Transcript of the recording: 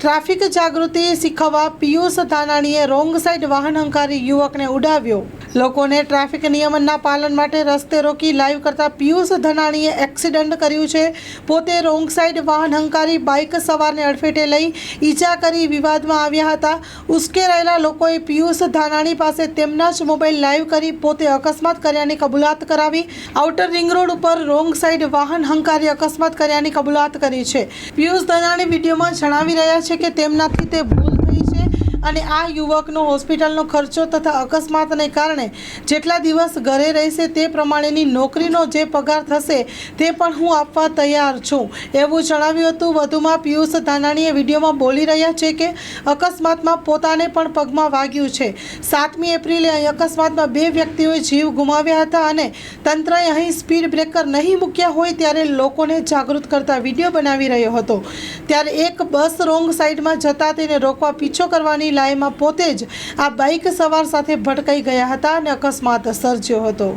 Traffic જાગૃતિ શીખવવા પિયુષ ધાનાણીએ wrong side વાહન હંકારી યુવકને ઉડાવ્યો। લોકોને ટ્રાફિક નિયમનના પાલન માટે રસ્તે રોકી લાઈવ કરતા પિયુષ ધાનાણીએ એક્સિડન્ટ કર્યું છે। પોતે રોંગ સાઈડ વાહન હંકારી બાઇક સવારને અડફેટે લઈ ઈજા કરી વિવાદમાં આવ્યા હતા। ઉશ્કેરાયેલા લોકોએ પિયુષ ધાનાણી પાસે તેમના જ મોબાઈલ લાઈવ કરી પોતે અકસ્માત કર્યાની કબૂલાત કરાવી। આઉટર રિંગ રોડ ઉપર રોંગ સાઈડ વાહન હંકારી અકસ્માત કર્યાની કબૂલાત કરી છે। પિયુષ ધાનાણી વિડીયોમાં જણાવી રહ્યા છે કે તેમનાથી તે ભૂલ થઈ છે અને આ યુવકનો હોસ્પિટલનો ખર્ચો તથા અકસ્માતને કારણે જેટલા દિવસ ઘરે રહેશે તે પ્રમાણેની નોકરીનો જે પગાર થશે તે પણ હું આપવા તૈયાર છું એવું જણાવ્યું હતું। વધુમાં પિયુષ ધાનાણીએ વિડીયોમાં બોલી રહ્યા છે કે અકસ્માતમાં પોતાને પણ પગમાં વાગ્યું છે। 7મી એપ્રિલે અહીં અકસ્માતમાં 2 વ્યક્તિઓએ જીવ ગુમાવ્યા હતા અને તંત્રએ અહીં સ્પીડ બ્રેકર નહીં મૂક્યા હોય ત્યારે લોકોને જાગૃત કરતા વિડીયો બનાવી રહ્યો હતો। ત્યારે એક બસ રોંગ સાઈડમાં જતા તેને રોકવા પીછો કરવાની લાઈનમાં પોતે જ આ બાઇક સવાર સાથે ભટકાઈ ગયા હતા અને અકસ્માત સર્જ્યો હતો।